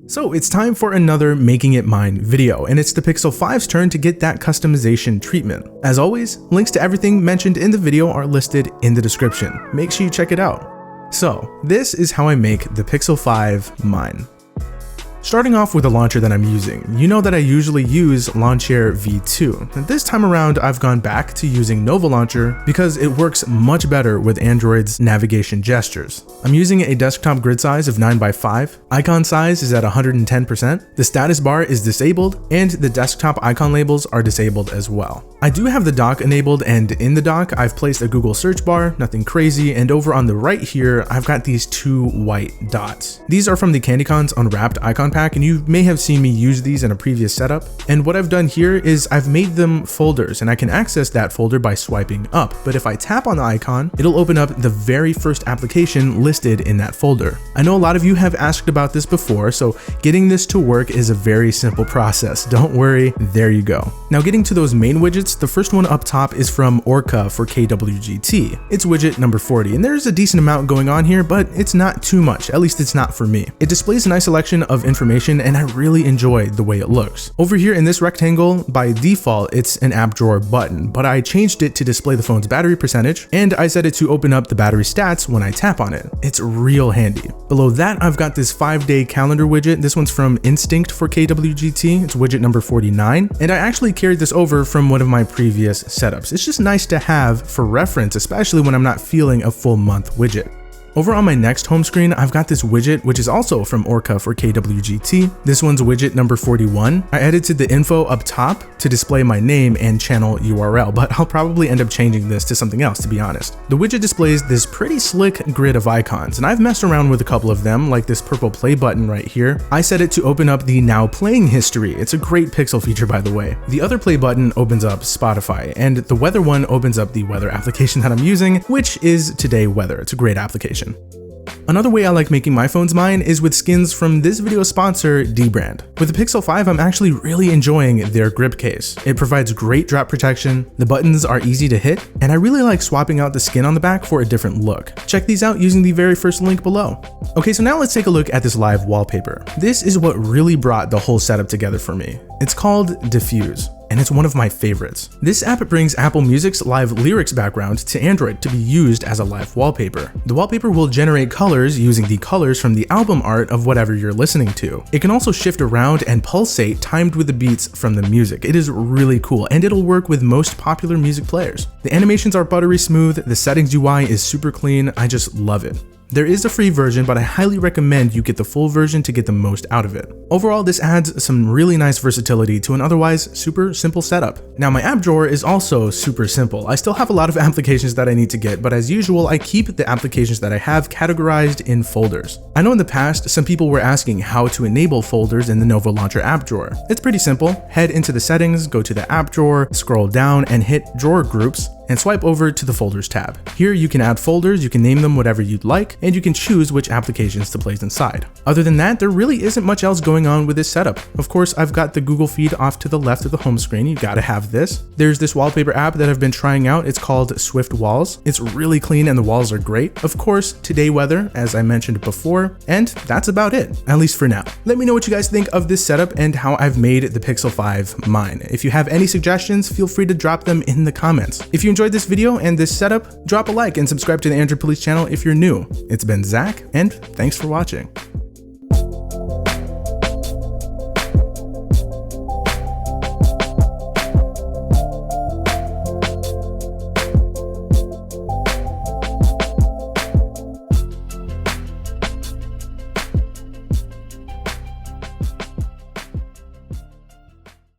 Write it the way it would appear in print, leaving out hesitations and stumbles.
So it's time for another Making It Mine video, and it's the Pixel 5's turn to get that customization treatment. As always, links to everything mentioned in the video are listed in the description. Make sure you check it out. So this is how I make the Pixel 5 mine. Starting off with the launcher that I'm using, you know that I usually use Launcher V2. And this time around, I've gone back to using Nova Launcher because it works much better with Android's navigation gestures. I'm using a desktop grid size of 9:5, icon size is at 110%, the status bar is disabled, and the desktop icon labels are disabled as well. I do have the dock enabled, and in the dock, I've placed a Google search bar, nothing crazy, and over on the right here, I've got these two white dots. These are from the CandyCon's Unwrapped icon pack, and you may have seen me use these in a previous setup. And what I've done here is I've made them folders, and I can access that folder by swiping up. But if I tap on the icon, it'll open up the very first application listed in that folder. I know a lot of you have asked about this before, so getting this to work is a very simple process. Don't worry, there you go. Now getting to those main widgets, the first one up top is from ORCA for KWGT. It's widget number 40, and there's a decent amount going on here, but it's not too much, at least it's not for me. It displays a nice selection of information, and I really enjoy the way it looks. Over here in this rectangle, by default, it's an app drawer button, but I changed it to display the phone's battery percentage, and I set it to open up the battery stats when I tap on it. It's real handy. Below that, I've got this 5-day calendar widget. This one's from Instinct for KWGT. It's widget number 49, and I actually carried this over from one of my previous setups. It's just nice to have for reference, especially when I'm not feeling a full month widget. Over on my next home screen, I've got this widget, which is also from ORCA for KWGT. This one's widget number 41. I edited the info up top to display my name and channel URL, but I'll probably end up changing this to something else, to be honest. The widget displays this pretty slick grid of icons, and I've messed around with a couple of them, like this purple play button right here. I set it to open up the now playing history. It's a great Pixel feature, by the way. The other play button opens up Spotify, and the weather one opens up the weather application that I'm using, which is Today Weather. It's a great application. Another way I like making my phones mine is with skins from this video sponsor, Dbrand. With the Pixel 5, I'm actually really enjoying their grip case. It provides great drop protection, the buttons are easy to hit, and I really like swapping out the skin on the back for a different look. Check these out using the very first link below. Okay, so now let's take a look at this live wallpaper. This is what really brought the whole setup together for me. It's called DIFFUSE, and it's one of my favorites. This app brings Apple Music's live lyrics background to Android to be used as a live wallpaper. The wallpaper will generate colors using the colors from the album art of whatever you're listening to. It can also shift around and pulsate timed with the beats from the music. It is really cool, and it'll work with most popular music players. The animations are buttery smooth, the settings UI is super clean, I just love it. There is a free version, but I highly recommend you get the full version to get the most out of it. Overall, this adds some really nice versatility to an otherwise super simple setup. Now, my app drawer is also super simple. I still have a lot of applications that I need to get, but as usual, I keep the applications that I have categorized in folders. I know in the past, some people were asking how to enable folders in the Nova Launcher app drawer. It's pretty simple. Head into the settings, go to the app drawer, scroll down and hit drawer groups, and swipe over to the folders tab. Here you can add folders, you can name them whatever you'd like, and you can choose which applications to place inside. Other than that, there really isn't much else going on with this setup. Of course, I've got the Google feed off to the left of the home screen. You gotta have this. There's this wallpaper app that I've been trying out. It's called Swift Walls. It's really clean and the walls are great. Of course, Today Weather, as I mentioned before, and that's about it, at least for now. Let me know what you guys think of this setup and how I've made the Pixel 5 mine. If you have any suggestions, feel free to drop them in the comments. If you enjoyed this video and this setup, drop a like and subscribe to the Android Police channel if you're new. It's been Zach, and thanks for watching.